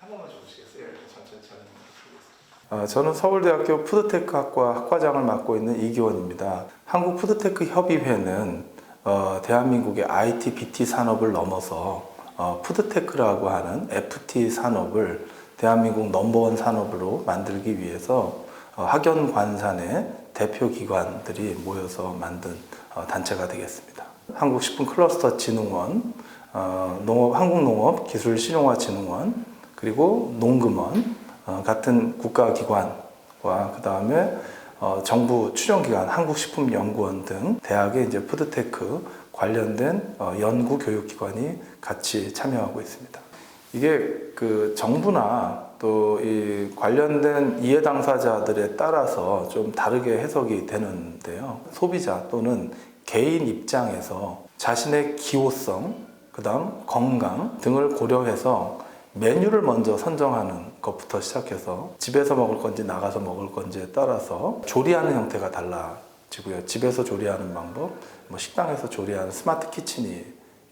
한 번만 줘보시겠어요? 이렇게 천천히 진행해 보겠습니다. 저는 서울대학교 푸드테크학과 학과장을 맡고 있는 이기원입니다. 한국푸드테크협의회는 대한민국의 IT, BT 산업을 넘어서 푸드테크라고 하는 FT 산업을 대한민국 넘버원 산업으로 만들기 위해서 학연관산의 대표 기관들이 모여서 만든 단체가 되겠습니다. 한국식품클러스터진흥원, 한국농업기술실용화진흥원, 그리고 농금원 같은 국가기관과 그 다음에 정부 출연기관, 한국식품연구원 등 대학의 이제 푸드테크 관련된 연구 교육기관이 같이 참여하고 있습니다. 이게 그 정부나 또 이 관련된 이해 당사자들에 따라서 좀 다르게 해석이 되는데요. 소비자 또는 개인 입장에서 자신의 기호성, 그 다음 건강 등을 고려해서 메뉴를 먼저 선정하는 것부터 시작해서 집에서 먹을 건지 나가서 먹을 건지에 따라서 조리하는 형태가 달라지고요. 집에서 조리하는 방법, 식당에서 조리하는 스마트 키친이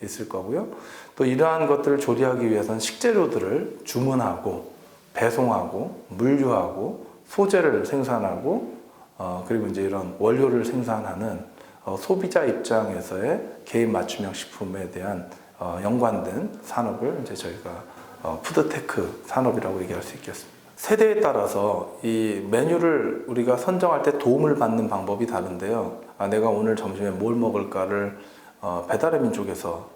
있을 거고요. 또 이러한 것들을 조리하기 위해서는 식재료들을 주문하고 배송하고 물류하고 소재를 생산하고 그리고 이제 이런 원료를 생산하는 소비자 입장에서의 개인 맞춤형 식품에 대한 연관된 산업을 이제 저희가 푸드테크 산업이라고 얘기할 수 있겠습니다. 세대에 따라서 이 메뉴를 우리가 선정할 때 도움을 받는 방법이 다른데요. 내가 오늘 점심에 뭘 먹을까를 배달의 민족에서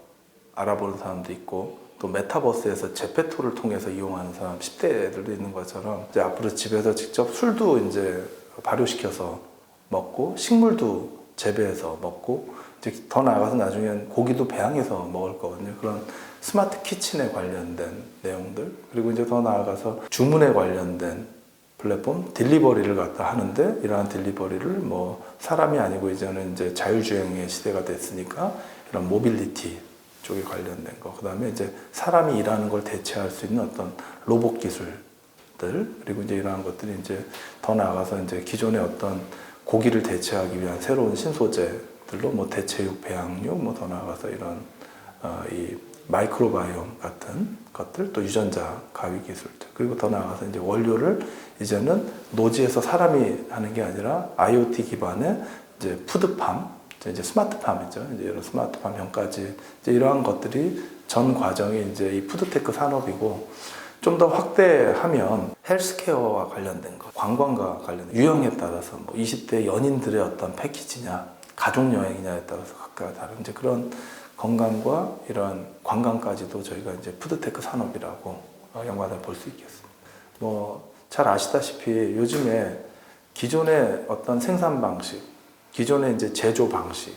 알아보는 사람도 있고 또 메타버스에서 제페토를 통해서 이용하는 사람 10대들도 있는 것처럼 이제 앞으로 집에서 직접 술도 이제 발효시켜서 먹고 식물도 재배해서 먹고 이제 더 나아가서 나중엔 고기도 배양해서 먹을 거거든요. 그런 스마트 키친에 관련된 내용들 그리고 이제 더 나아가서 주문에 관련된 플랫폼 딜리버리를 갖다 하는데 이러한 딜리버리를 사람이 아니고 이제는 이제 자율주행의 시대가 됐으니까 이런 모빌리티 쪽에 관련된 거, 그 다음에 이제 사람이 일하는 걸 대체할 수 있는 어떤 로봇 기술들, 그리고 이제 이러한 것들이 이제 더 나아가서 이제 기존의 어떤 고기를 대체하기 위한 새로운 신소재들로 대체육, 배양육, 더 나아가서 이런 이 마이크로바이옴 같은 것들, 또 유전자 가위 기술들, 그리고 더 나아가서 이제 원료를 이제는 노지에서 사람이 하는 게 아니라 IoT 기반의 이제 푸드팜, 이제 스마트팜이죠. 이제 이런 스마트팜형까지 이제 이러한 것들이 전 과정이 이제 이 푸드테크 산업이고 좀 더 확대하면 헬스케어와 관련된 것, 관광과 관련된 유형에 따라서 20대 연인들의 어떤 패키지냐, 가족 여행이냐에 따라서 각각 다른 이제 그런 건강과 이런 관광까지도 저희가 이제 푸드테크 산업이라고 연관해 볼 수 있겠습니다. 잘 아시다시피 요즘에 기존의 어떤 생산 방식, 기존의 이제 제조 방식,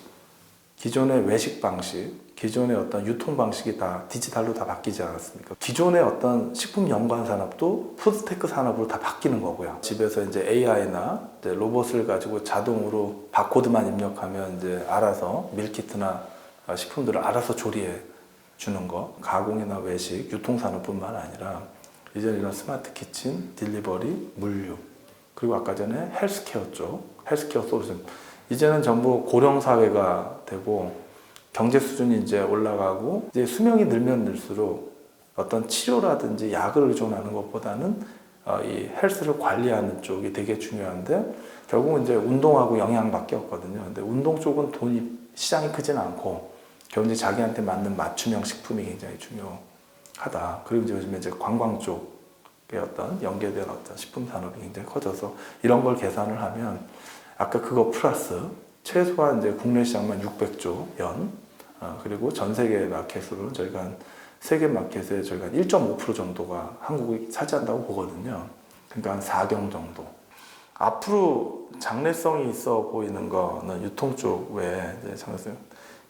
기존의 외식 방식, 기존의 어떤 유통 방식이 다 디지털로 다 바뀌지 않았습니까? 기존의 어떤 식품 연관 산업도 푸드테크 산업으로 다 바뀌는 거고요. 집에서 이제 AI나 이제 로봇을 가지고 자동으로 바코드만 입력하면 이제 알아서 밀키트나 식품들을 알아서 조리해 주는 거, 가공이나 외식, 유통 산업뿐만 아니라 이제 이런 스마트 키친, 딜리버리, 물류, 그리고 아까 전에 헬스케어 쪽, 헬스케어 솔루션. 이제는 전부 고령 사회가 되고 경제 수준이 이제 올라가고 이제 수명이 늘면 늘수록 어떤 치료라든지 약을 의존하는 것보다는 이 헬스를 관리하는 쪽이 되게 중요한데 결국은 이제 운동하고 영양밖에 없거든요. 근데 운동 쪽은 시장이 크진 않고 결국 이제 자기한테 맞는 맞춤형 식품이 굉장히 중요하다. 그리고 이제 요즘에 이제 관광 쪽에 어떤 연계된 어떤 식품 산업이 굉장히 커져서 이런 걸 계산을 하면 아까 그거 플러스 최소한 이제 국내 시장만 600조 연, 그리고 전 세계 마켓으로는 저희가 한 세계 마켓에 저희가 1.5% 정도가 한국이 차지한다고 보거든요. 그러니까 한 4경 정도. 앞으로 장래성이 있어 보이는 거는 유통 쪽 외에 이제 장래성,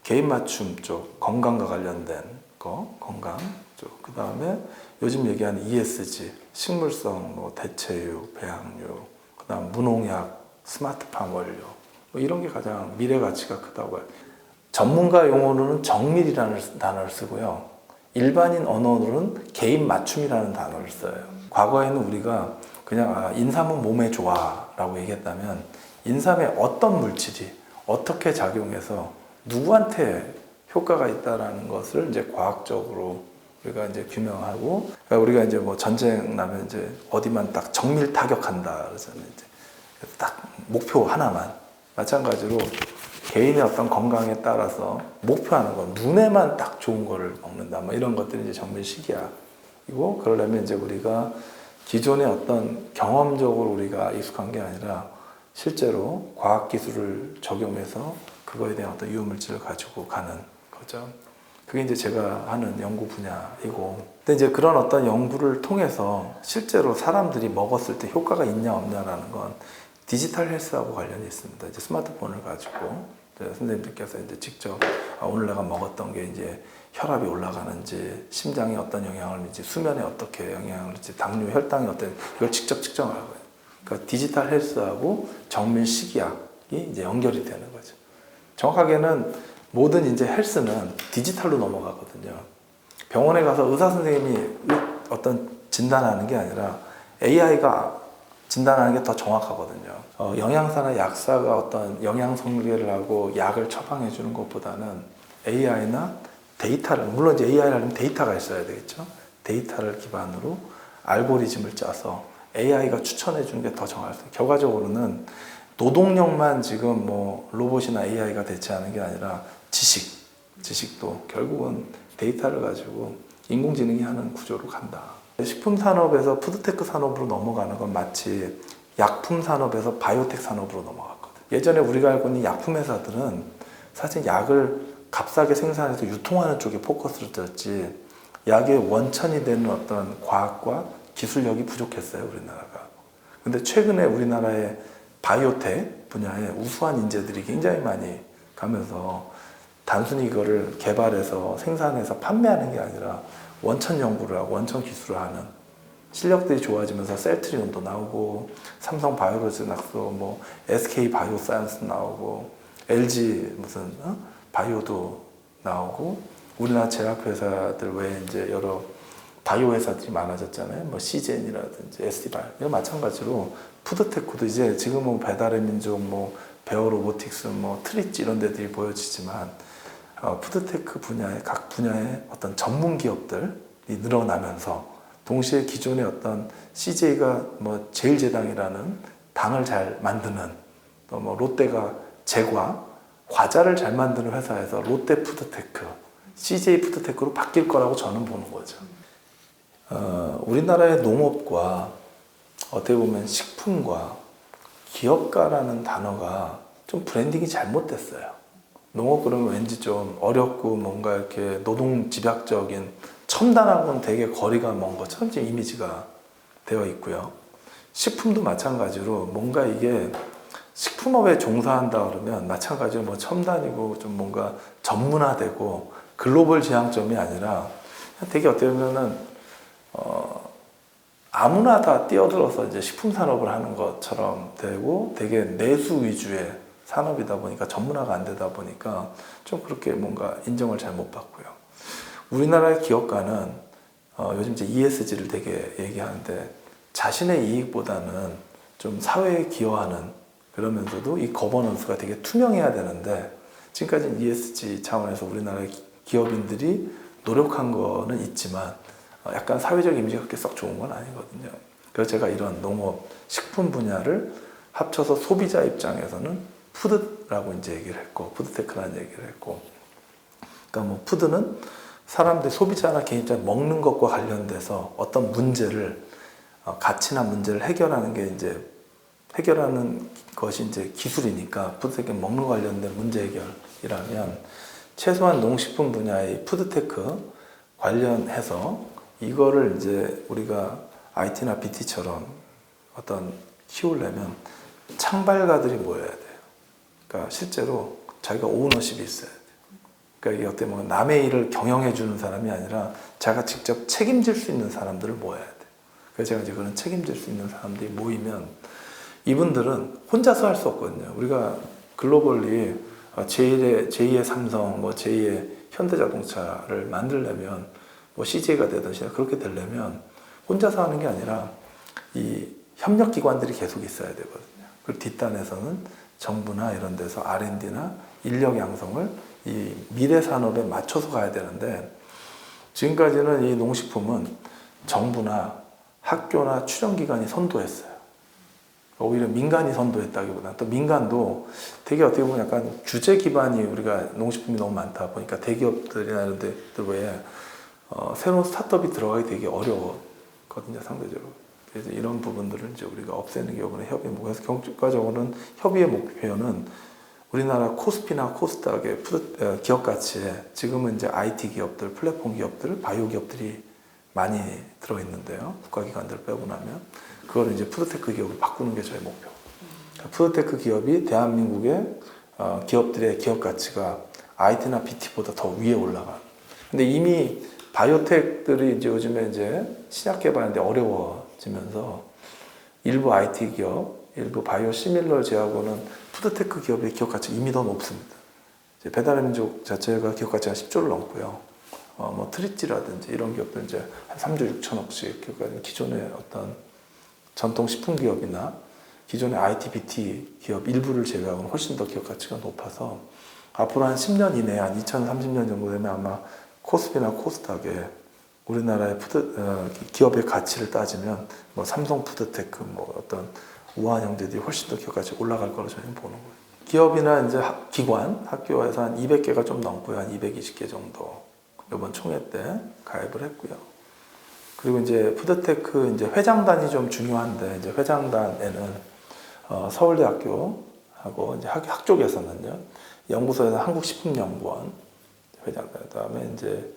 개인 맞춤 쪽, 건강과 관련된 거, 건강 쪽. 그 다음에 요즘 얘기하는 ESG, 식물성, 대체육, 배양육, 그 다음 무농약, 스마트팜 원료 이런 게 가장 미래 가치가 크다고 해요. 전문가 용어로는 정밀이라는 단어를 쓰고요. 일반인 언어로는 개인 맞춤이라는 단어를 써요. 과거에는 우리가 그냥 인삼은 몸에 좋아 라고 얘기했다면 인삼의 어떤 물질이 어떻게 작용해서 누구한테 효과가 있다는 것을 이제 과학적으로 우리가 이제 규명하고, 그러니까 우리가 이제 뭐 전쟁 나면 이제 어디만 딱 정밀 타격한다 그러잖아요. 이제 딱 목표 하나만. 마찬가지로 개인의 어떤 건강에 따라서 목표하는 거, 눈에만 딱 좋은 거를 먹는다. 뭐 이런 것들이 이제 정밀 식이야이고, 그러려면 이제 우리가 기존의 어떤 경험적으로 우리가 익숙한 게 아니라 실제로 과학 기술을 적용해서 그거에 대한 어떤 유효물질을 가지고 가는 거죠. 그게 이제 제가 하는 연구 분야이고, 근데 이제 그런 어떤 연구를 통해서 실제로 사람들이 먹었을 때 효과가 있냐 없냐라는 건 디지털 헬스하고 관련이 있습니다. 이제 스마트폰을 가지고 선생님들께서 이제 직접 오늘 내가 먹었던 게 이제 혈압이 올라가는지, 심장에 어떤 영향을 미치, 수면에 어떻게 영향을 미치, 당뇨, 혈당이 어떤, 이걸 직접 측정을 하고요. 그러니까 디지털 헬스하고 정밀 식이약이 이제 연결이 되는 거죠. 정확하게는 모든 이제 헬스는 디지털로 넘어가거든요. 병원에 가서 의사 선생님이 어떤 진단하는 게 아니라 AI가 진단하는 게 더 정확하거든요. 영양사나 약사가 어떤 영양 설계를 하고 약을 처방해 주는 것보다는 AI나 데이터를, 물론 이제 AI를 하려면 데이터가 있어야 되겠죠. 데이터를 기반으로 알고리즘을 짜서 AI가 추천해 주는 게 더 정확해요. 결과적으로는 노동력만 지금 뭐 로봇이나 AI가 대체하는 게 아니라 지식도 결국은 데이터를 가지고 인공지능이 하는 구조로 간다. 식품 산업에서 푸드테크 산업으로 넘어가는 건 마치 약품 산업에서 바이오텍 산업으로 넘어갔거든. 예전에 우리가 알고 있는 약품 회사들은 사실 약을 값싸게 생산해서 유통하는 쪽에 포커스를 뒀지, 약의 원천이 되는 어떤 과학과 기술력이 부족했어요, 우리나라가. 근데 최근에 우리나라의 바이오텍 분야에 우수한 인재들이 굉장히 많이 가면서 단순히 이거를 개발해서 생산해서 판매하는 게 아니라 원천 연구를 하고 원천 기술을 하는 실력들이 좋아지면서 셀트리온도 나오고, 삼성 바이오로직스, 뭐 SK 바이오사이언스 나오고, LG 무슨 바이오도 나오고, 우리나라 제약회사들 외에 이제 여러 바이오 회사들이 많아졌잖아요. 뭐 시젠이라든지 SD바이오. 이거 마찬가지로 푸드테크도 이제 지금은 배달의 민족, 뭐 베어로보틱스, 뭐 트리치 이런 데들이 보여지지만, 푸드테크 분야의 각 분야의 어떤 전문 기업들이 늘어나면서 동시에 기존의 어떤 CJ가 뭐 제일제당이라는 당을 잘 만드는, 또 뭐 롯데가 제과 과자를 잘 만드는 회사에서 롯데 푸드테크, CJ 푸드테크로 바뀔 거라고 저는 보는 거죠. 우리나라의 농업과 어떻게 보면 식품과 기업가라는 단어가 좀 브랜딩이 잘못됐어요. 농업 그러면 왠지 좀 어렵고 뭔가 이렇게 노동 집약적인, 첨단하고는 되게 거리가 먼 것처럼 지금 이미지가 되어 있고요. 식품도 마찬가지로 뭔가 이게 식품업에 종사한다 그러면 마찬가지로 뭐 첨단이고 좀 뭔가 전문화되고 글로벌 지향점이 아니라 되게 어떻게 보면은 아무나 다 뛰어들어서 이제 식품 산업을 하는 것처럼 되고, 되게 내수 위주의 산업이다 보니까 전문화가 안 되다 보니까 좀 그렇게 뭔가 인정을 잘 못 받고요. 우리나라의 기업가는 요즘 이제 ESG를 되게 얘기하는데, 자신의 이익보다는 좀 사회에 기여하는, 그러면서도 이 거버넌스가 되게 투명해야 되는데, 지금까지는 ESG 차원에서 우리나라의 기업인들이 노력한 거는 있지만 약간 사회적 이미지가 그렇게 썩 좋은 건 아니거든요. 그래서 제가 이런 농업, 식품 분야를 합쳐서 소비자 입장에서는 푸드라고 이제 얘기를 했고, 푸드테크라는 얘기를 했고, 그러니까 뭐 푸드는 사람들, 소비자나 개인 입장 먹는 것과 관련돼서 어떤 문제를, 가치나 문제를 해결하는 게 이제 해결하는 것이 이제 기술이니까, 푸드테크는 먹는 관련된 문제 해결이라면 최소한 농식품 분야의 푸드테크 관련해서 이거를 이제 우리가 IT나 BT처럼 어떤 키우려면 창발가들이 모여야 돼요. 그러니까 실제로 자기가 오너십이 있어야 돼요. 그러니까 이게 어떻게 보면 남의 일을 경영해 주는 사람이 아니라 자기가 직접 책임질 수 있는 사람들을 모아야 돼요. 그래서 제가 이제 그런 책임질 수 있는 사람들이 모이면 이분들은 혼자서 할 수 없거든요. 우리가 글로벌리 제2의 삼성, 뭐 제2의 현대자동차를 만들려면 뭐 CJ가 되듯이 그렇게 되려면 혼자서 하는 게 아니라 이 협력기관들이 계속 있어야 되거든요. 그리고 뒷단에서는 정부나 이런 데서 R&D나 인력 양성을 이 미래 산업에 맞춰서 가야 되는데, 지금까지는 이 농식품은 정부나 학교나 출연기관이 선도했어요. 오히려 민간이 선도했다기보다는 또 민간도 되게 어떻게 보면 약간 규제 기반이 우리가 농식품이 너무 많다 보니까 대기업들이나 이런 데들에 새로운 스타트업이 들어가기 되게 어려웠거든요, 상대적으로. 그래서 이런 부분들을 이제 우리가 없애는 게 이번에 협의 목표. 그래서 결과적으로는 협의의 목표는 우리나라 코스피나 코스닥의 기업 가치에 지금은 이제 IT 기업들, 플랫폼 기업들, 바이오 기업들이 많이 들어있는데요. 국가기관들을 빼고 나면 그걸 이제 푸드테크 기업을 바꾸는 게 저희 목표. 푸드테크 기업이 대한민국의 기업들의 기업 가치가 IT나 BT보다 더 위에 올라가. 근데 이미 바이오텍들이 이제 요즘에 이제 신약 개발하는데 어려워지면서 일부 IT 기업, 일부 바이오 시밀러 제하고는 푸드테크 기업의 기업 가치가 이미 더 높습니다. 이제 배달의 민족 자체가 기업 가치가 10조를 넘고요. 뭐 트리찌라든지 이런 기업들 이제 한 3조 6천억씩 그러니까 기존의 어떤 전통 식품 기업이나 기존의 IT, BT 기업 일부를 제외하고는 훨씬 더 기업 가치가 높아서 앞으로 한 10년 이내에 한 2030년 정도 되면 아마 코스피나 코스닥에 우리나라의 기업의 가치를 따지면 뭐 삼성 푸드테크 뭐 어떤 우한 형제들이 훨씬 더 기업 가치가 올라갈 거로 저희는 보는 거예요. 기업이나 이제 기관, 학교에서 한 200개가 좀 넘고요. 한 220개 정도 이번 총회 때 가입을 했고요. 그리고 이제 푸드테크 이제 회장단이 좀 중요한데 이제 회장단에는 서울대학교하고 이제 학 쪽에서는요. 연구소에서 한국식품연구원 회장단, 그다음에 이제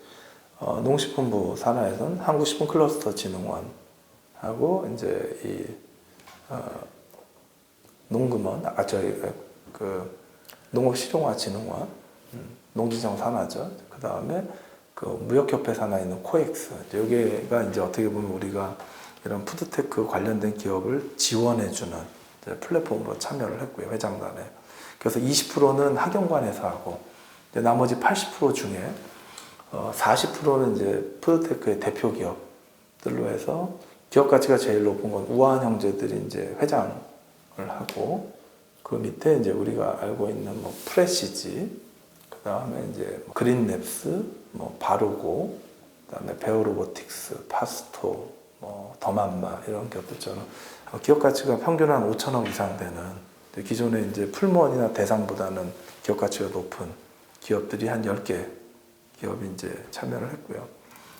농식품부 산하에서는 한국식품클러스터진흥원하고 이제 이 농금원, 저희 그 농업실용화진흥원, 농지정 산하죠. 그 다음에 그 무역협회 산하에 있는 코엑스. 여기가 이제 어떻게 보면 우리가 이런 푸드테크 관련된 기업을 지원해주는 플랫폼으로 참여를 했고요, 회장단에. 그래서 20%는 학연관에서 하고, 나머지 80% 중에 40%는 이제 푸드테크의 대표 기업들로 해서 기업 가치가 제일 높은 건 우한 형제들이 이제 회장을 하고, 그 밑에 이제 우리가 알고 있는 뭐 프레시지, 그 다음에 이제 그린랩스, 뭐 바르고, 그 다음에 베어로보틱스, 파스토, 뭐 더만마 이런 기업들처럼 기업 가치가 평균 한 5천억 이상 되는 기존에 이제 풀무원이나 대상보다는 기업 가치가 높은 기업들이 한 10개 기업이 이제 참여를 했고요.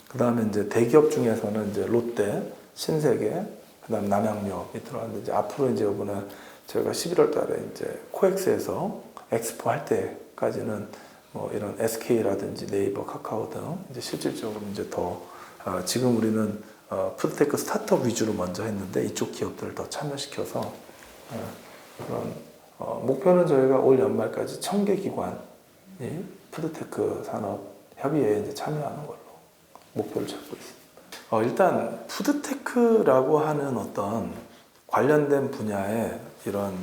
그 다음에 이제 대기업 중에서는 이제 롯데, 신세계, 그 다음 남양유업이 들어왔는데 이제 앞으로 이제 이번에 저희가 11월 달에 이제 코엑스에서 엑스포 할 때까지는 뭐 이런 SK라든지 네이버, 카카오 등 이제 실질적으로 이제 더 지금 우리는 푸드테크 스타트업 위주로 먼저 했는데 이쪽 기업들을 더 참여시켜서 그런 목표는 저희가 올 연말까지 1000개 기관이 푸드테크 산업 협의회에 이제 참여하는 걸로 목표를 잡고 있습니다. 일단 푸드테크라고 하는 어떤 관련된 분야의 이런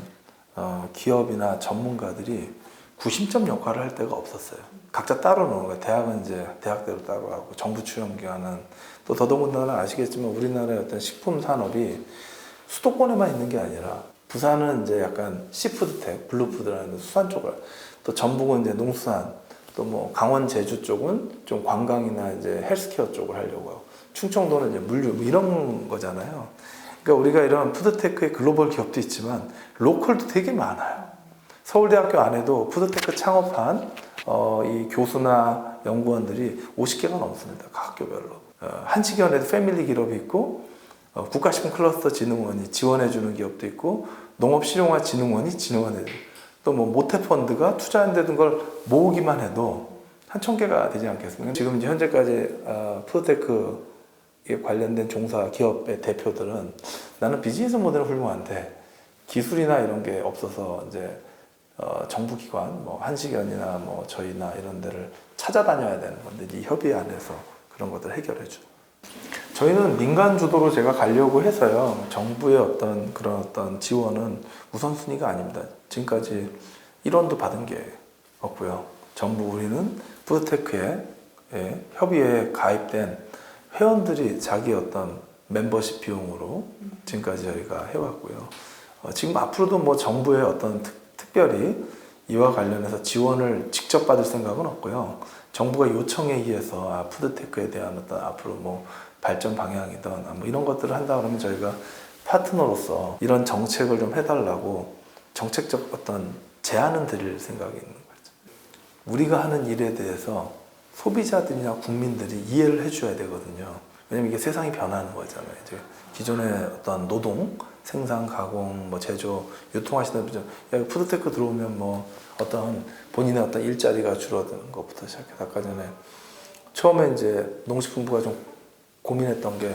기업이나 전문가들이 구심점 역할을 할 데가 없었어요. 각자 따로 노는 거예요. 대학은 이제 대학대로 따로 하고 정부 출연기관은 또 더더군다나 아시겠지만 우리나라의 어떤 식품 산업이 수도권에만 있는 게 아니라 부산은 이제 약간 시푸드텍, 블루푸드라는 수산 쪽을 또 전북은 이제 농수산 또 뭐 강원 제주 쪽은 좀 관광이나 이제 헬스케어 쪽을 하려고 하고 충청도는 이제 물류 뭐 이런 거잖아요. 그러니까 우리가 이런 푸드테크의 글로벌 기업도 있지만 로컬도 되게 많아요. 서울대학교 안에도 푸드테크 창업한 이 교수나 연구원들이 50개가 넘습니다. 각 학교별로. 한식연에도 패밀리 기업이 있고 국가식품클러스터진흥원이 지원해주는 기업도 있고 농업실용화진흥원이 지원해주고 또 뭐 모태펀드가 투자한다든 걸 모으기만 해도 한 1000개가 되지 않겠습니까? 지금 이제 현재까지 푸드테크에 관련된 종사 기업의 대표들은 나는 비즈니스 모델은 훌륭한데 기술이나 이런 게 없어서 이제 정부기관, 뭐 한식연이나 뭐 저희나 이런 데를 찾아다녀야 되는 건데 이 협의 안에서 그런 것들 해결해 줘. 저희는 민간 주도로 제가 가려고 해서요. 정부의 어떤 그런 어떤 지원은 우선순위가 아닙니다. 지금까지 1원도 받은 게 없고요. 전부 우리는 푸드테크에 협의회에 가입된 회원들이 자기 어떤 멤버십 비용으로 지금까지 저희가 해왔고요. 지금 앞으로도 뭐 정부의 어떤 특별히 이와 관련해서 지원을 직접 받을 생각은 없고요. 정부가 요청에 의해서 푸드테크에 대한 어떤 앞으로 뭐 발전 방향이든 뭐 이런 것들을 한다 그러면 저희가 파트너로서 이런 정책을 좀 해달라고 정책적 어떤 제안은 드릴 생각이 있는 거죠. 우리가 하는 일에 대해서 소비자들이나 국민들이 이해를 해줘야 되거든요. 왜냐면 이게 세상이 변하는 거잖아요. 이제 기존의 어떤 노동, 생산, 가공, 뭐 제조, 유통하시는 분들, 야, 푸드테크 들어오면 뭐 어떤 본인의 어떤 일자리가 줄어드는 것부터 시작해서 아까 전에 처음에 이제 농식품부가 좀 고민했던 게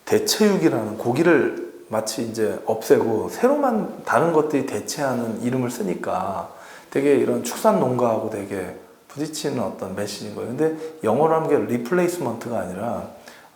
대체육이라는 고기를 마치 이제 없애고 새로만 다른 것들이 대체하는 이름을 쓰니까 되게 이런 축산 농가하고 되게 부딪히는 어떤 메시지인 거예요. 근데 영어로 하는 게 리플레이스먼트가 아니라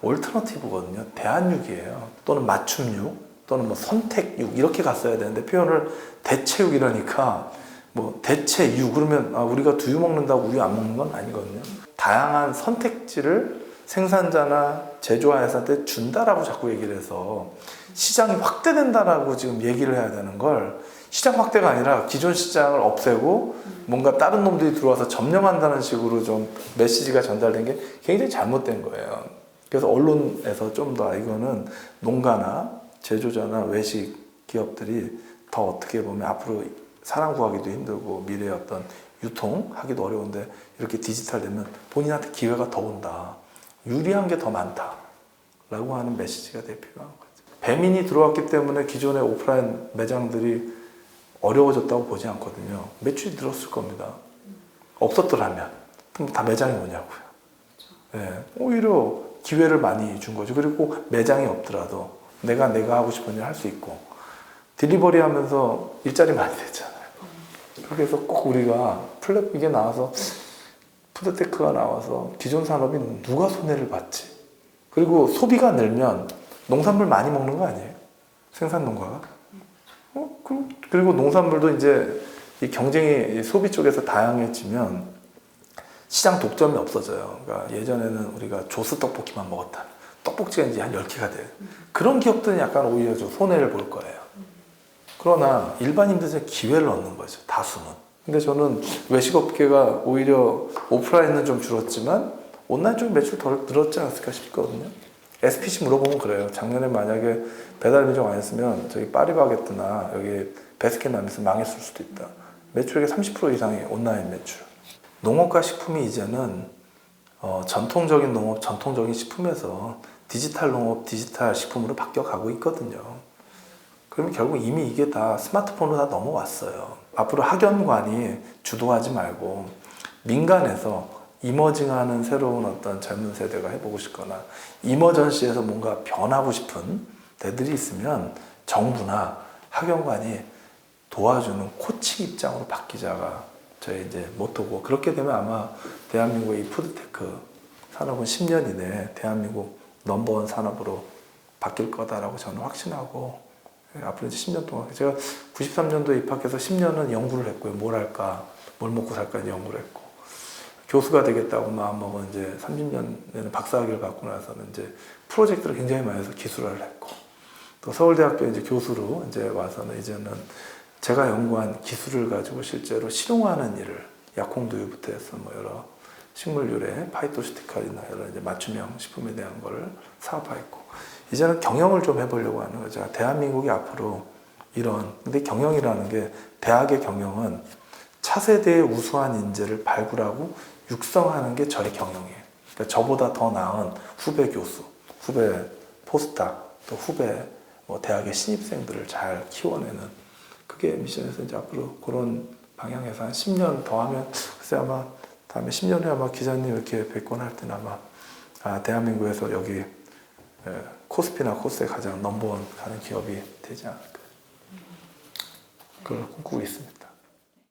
올터너티브거든요. 대안육이에요. 또는 맞춤육, 또는 뭐 선택육 이렇게 갔어야 되는데 표현을 대체육 이러니까 뭐 대체육 그러면 우리가 두유 먹는다고 우유 안 먹는 건 아니거든요. 다양한 선택지를 생산자나 제조회사한테 준다라고 자꾸 얘기를 해서 시장이 확대된다라고 지금 얘기를 해야 되는 걸 시장 확대가 아니라 기존 시장을 없애고 뭔가 다른 놈들이 들어와서 점령한다는 식으로 좀 메시지가 전달된 게 굉장히 잘못된 거예요. 그래서 언론에서 좀 더 이거는 농가나 제조자나 외식 기업들이 더 어떻게 보면 앞으로 사람 구하기도 힘들고 미래의 어떤 유통하기도 어려운데 이렇게 디지털 되면 본인한테 기회가 더 온다. 유리한 게 더 많다. 라고 하는 메시지가 되게 필요한 거죠. 배민이 들어왔기 때문에 기존의 오프라인 매장들이 어려워졌다고 보지 않거든요. 매출이 늘었을 겁니다. 없었더라면. 그럼 다 매장이 오냐고요. 네, 오히려 기회를 많이 준 거죠. 그리고 매장이 없더라도 내가 하고 싶은 일 할 수 있고 딜리버리 하면서 일자리 많이 됐잖아요. 그래서 꼭 우리가 이게 나와서 푸드테크가 나와서 기존 산업이 누가 손해를 봤지? 그리고 소비가 늘면 농산물 많이 먹는 거 아니에요? 생산 농가가? 그리고 농산물도 이제 이 경쟁이 소비 쪽에서 다양해지면 시장 독점이 없어져요. 그러니까 예전에는 우리가 조스 떡볶이만 먹었다. 떡볶이가 이제 한 10개가 돼요. 그런 기업들은 약간 오히려 좀 손해를 볼 거예요. 그러나 일반인들은 기회를 얻는 거죠. 다수는. 근데 저는 외식업계가 오히려 오프라인은 좀 줄었지만 온라인 쪽 매출 덜 늘었지 않았을까 싶거든요. SPC 물어보면 그래요. 작년에 만약에 배달비 좀 안 했으면 저기 파리바게뜨나 여기 베스킨라빈스 망했을 수도 있다. 매출액의 30% 이상이 온라인 매출. 농업과 식품이 이제는 전통적인 농업, 전통적인 식품에서 디지털 농업, 디지털 식품으로 바뀌어가고 있거든요. 그러면 결국 이미 이게 다 스마트폰으로 다 넘어왔어요. 앞으로 학연관이 주도하지 말고 민간에서 이머징하는 새로운 어떤 젊은 세대가 해보고 싶거나 이머전시에서 뭔가 변하고 싶은 데들이 있으면 정부나 학연관이 도와주는 코칭 입장으로 바뀌자가 저희 이제 모토고, 그렇게 되면 아마 대한민국의 이 푸드테크 산업은 10년 이내에 대한민국 넘버원 산업으로 바뀔 거다라고 저는 확신하고, 앞으로 이제 10년 동안 제가 93년도에 입학해서 10년은 연구를 했고요. 뭘 할까, 뭘 먹고 살까 연구를 했고, 교수가 되겠다고 마음먹은 이제 30년에는 박사학위를 받고 나서는 이제 프로젝트를 굉장히 많이 해서 기술화를 했고, 또 서울대학교 이제 교수로 이제 와서는 이제는 제가 연구한 기술을 가지고 실제로 실용화하는 일을 약홍두유부터 해서 뭐 여러 식물 유래 파이토시티칼이나 여러 이제 맞춤형 식품에 대한 거를 사업화했고, 이제는 경영을 좀 해보려고 하는 거죠. 대한민국이 앞으로 이런, 근데 경영이라는 게, 대학의 경영은 차세대의 우수한 인재를 발굴하고 육성하는 게 저의 경영이에요. 그러니까 저보다 더 나은 후배 교수, 후배 포스닥, 또 후배 뭐 대학의 신입생들을 잘 키워내는, 그게 미션에서 이제 앞으로 그런 방향에서 한 10년 더 하면, 글쎄 아마 다음에 10년 후에 아마 기자님 이렇게 뵙거나 할 때는 아마 대한민국에서 여기 코스피나 코스에 가장 넘버원 가는 기업이 되지 않을까, 그걸 꿈꾸고 있습니다.